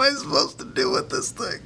am I supposed to do with this thing?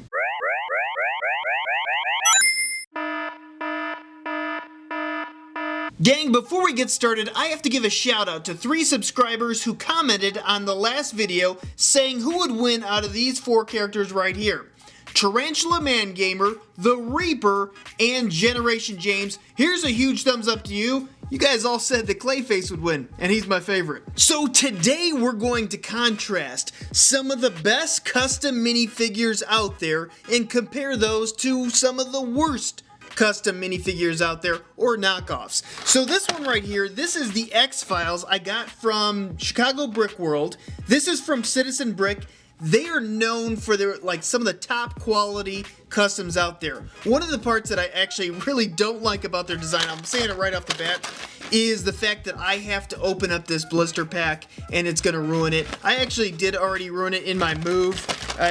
Gang, before we get started, I have to give a shout out to 3 subscribers who commented on the last video saying who would win out of these 4 characters right here. Tarantula Man Gamer, The Reaper, and Generation James. Here's a huge thumbs up to you. You guys all said that Clayface would win, and he's my favorite. So today we're going to contrast some of the best custom minifigures out there and compare those to some of the worst custom minifigures out there, or knockoffs. So this one right here, this is the X-Files I got from Chicago Brick World. This is from Citizen Brick. They are known for their, some of the top quality customs out there. One of the parts that I actually really don't like about their design, I'm saying it right off the bat, is the fact that I have to open up this blister pack and it's gonna ruin it. I actually did already ruin it in my move.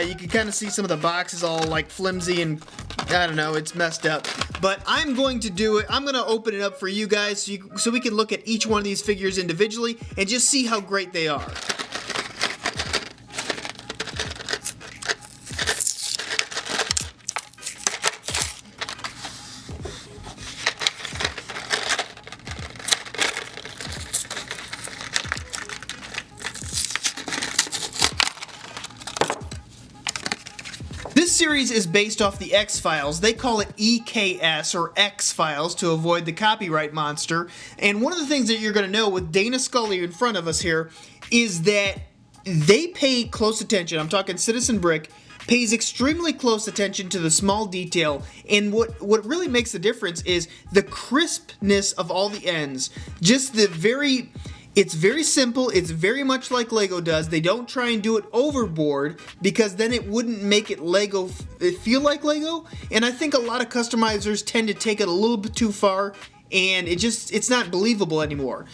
You can kind of see some of the boxes all like flimsy and I don't know, it's messed up. But I'm going to do it. I'm going to open it up for you guys so we can look at each one of these figures individually and just see how great they are. This series is based off the X-Files. They call it EKS or X-Files to avoid the copyright monster. And one of the things that you're going to know with Dana Scully in front of us here is that they pay close attention. I'm talking Citizen Brick pays extremely close attention to the small detail, and what really makes the difference is the crispness of all the ends. Just it's very simple. It's very much like Lego does. They don't try and do it overboard because then it wouldn't make it feel like Lego. And I think a lot of customizers tend to take it a little bit too far, and it's not believable anymore.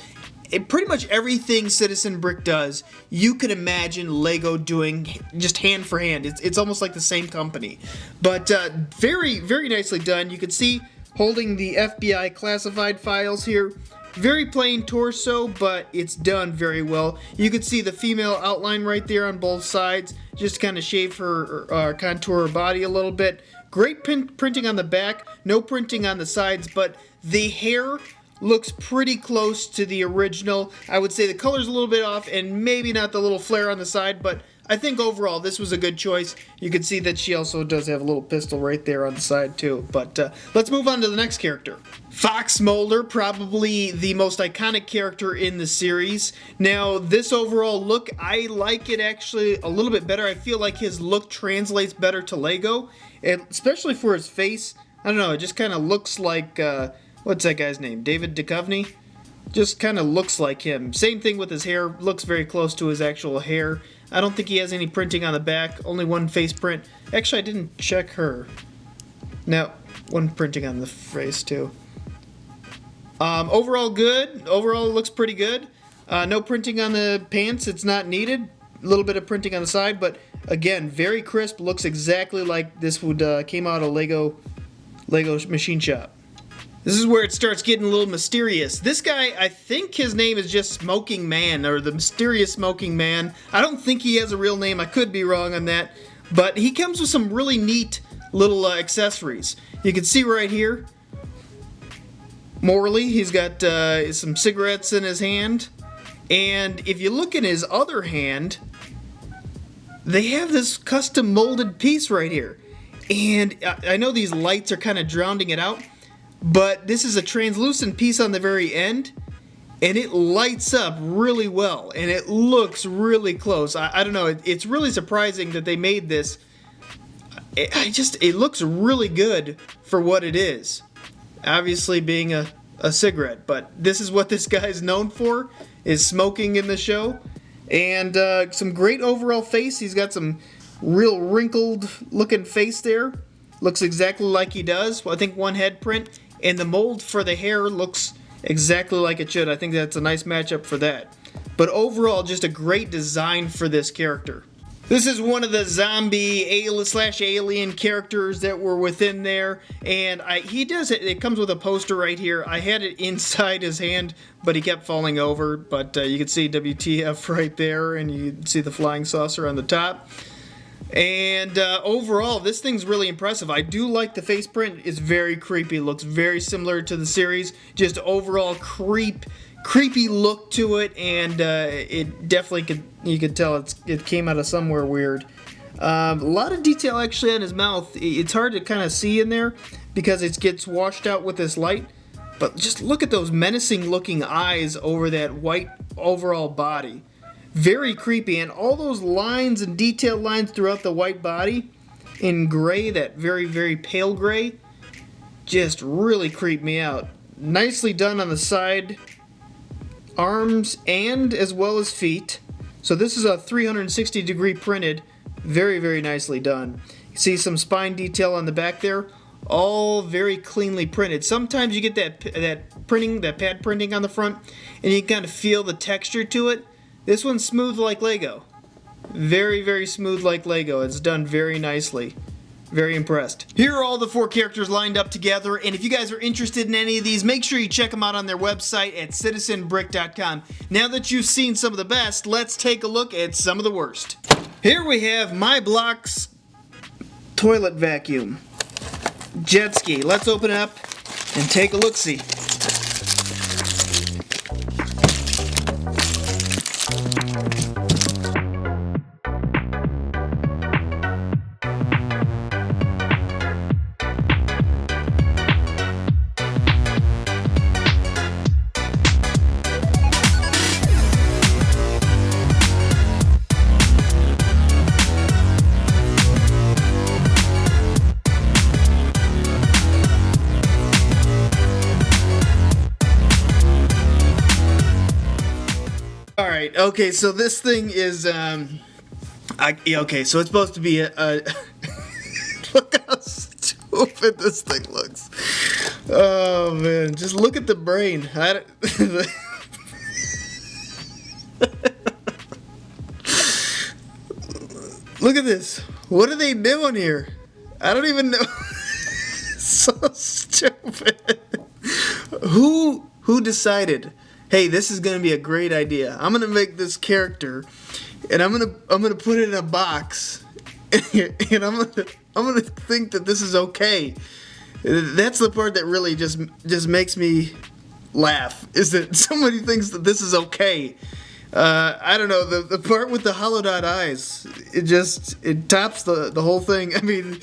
Pretty much everything Citizen Brick does, you can imagine Lego doing just hand for hand. It's almost like the same company. But very, very nicely done. You can see holding the FBI classified files here. Very plain torso, but it's done very well. You can see the female outline right there on both sides. Just kind of shave her, contour her body a little bit. Great printing on the back, no printing on the sides, but the hair looks pretty close to the original. I would say the color's a little bit off and maybe not the little flare on the side, but I think overall this was a good choice. You can see that she also does have a little pistol right there on the side too. But let's move on to the next character. Fox Mulder, probably the most iconic character in the series. Now this overall look, I like it actually a little bit better. I feel like his look translates better to Lego, and especially for his face. I don't know, it just kind of looks like, what's that guy's name? David Duchovny? Just kind of looks like him. Same thing with his hair, looks very close to his actual hair. I don't think he has any printing on the back, only one face print. Actually, I didn't check her. No, one printing on the face too. Overall good. Overall it looks pretty good. No printing on the pants, it's not needed. A little bit of printing on the side, but again, very crisp. Looks exactly like this would came out of Lego Machine Shop. This is where it starts getting a little mysterious. This guy, I think his name is just Smoking Man, or the Mysterious Smoking Man. I don't think he has a real name. I could be wrong on that. But he comes with some really neat little accessories. You can see right here, Morty, he's got some cigarettes in his hand. And if you look in his other hand, they have this custom molded piece right here. And I know these lights are kind of drowning it out, but this is a translucent piece on the very end, and it lights up really well, and it looks really close. I don't know, it's really surprising that they made this. It looks really good for what it is. Obviously being a cigarette, but this is what this guy's known for, is smoking in the show. And some great overall face. He's got some real wrinkled looking face there. Looks exactly like he does. Well, I think one head print. And the mold for the hair looks exactly like it should. I think that's a nice matchup for that. But overall, just a great design for this character. This is one of the zombie /alien characters that were within there, and he does it. It comes with a poster right here. I had it inside his hand, but he kept falling over. But you can see WTF right there, and you can see the flying saucer on the top. And overall, this thing's really impressive. I do like the face print. It's very creepy. It looks very similar to the series. Just overall creepy look to it, and it definitely you could tell it came out of somewhere weird. A lot of detail actually on his mouth. It's hard to kind of see in there because it gets washed out with this light. But just look at those menacing looking eyes over that white overall body. Very creepy, and all those lines and detailed lines throughout the white body in gray, that very, very pale gray, just really creeped me out. Nicely done on the side arms and as well as feet. So this is a 360 degree printed. Very, very nicely done. You see some spine detail on the back there. All very cleanly printed. Sometimes you get that pad printing on the front, and you kind of feel the texture to it. This one's smooth like Lego. Very, very smooth like Lego. It's done very nicely. Very impressed. Here are all the 4 characters lined up together, and if you guys are interested in any of these, make sure you check them out on their website at citizenbrick.com. Now that you've seen some of the best, let's take a look at some of the worst. Here we have My Block's toilet vacuum. Jet ski. Let's open it up and take a look-see. Alright, okay, so this thing is, okay, so it's supposed to be a look how stupid this thing looks. Oh, man, just look at the brain. Look at this. What are they doing here? I don't even know. So stupid. Who decided, hey, this is gonna be a great idea. I'm gonna make this character, and I'm gonna put it in a box, and I'm gonna think that this is okay. That's the part that really just makes me laugh. Is that somebody thinks that this is okay? I don't know, the part with the hollowed out eyes. It tops the whole thing. I mean,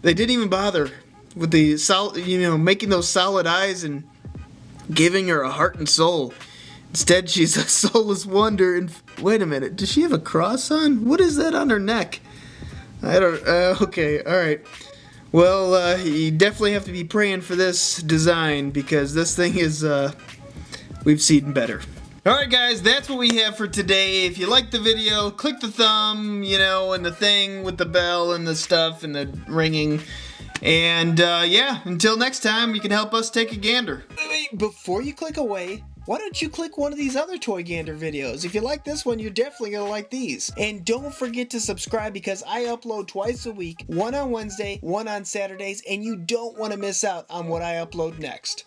they didn't even bother with the making those solid eyes and giving her a heart and soul. Instead, she's a soulless wonder. And wait a minute, does she have a cross on? What is that on her neck? I don't. Okay, all right. Well, you definitely have to be praying for this design because this thing is. We've seen better. Alright guys, that's what we have for today. If you liked the video, click the thumb, and the thing with the bell and the stuff and the ringing. And yeah, until next time, you can help us take a gander. Wait, before you click away, why don't you click one of these other Toy Gander videos? If you like this one, you're definitely going to like these. And don't forget to subscribe because I upload twice a week, one on Wednesday, one on Saturdays, and you don't want to miss out on what I upload next.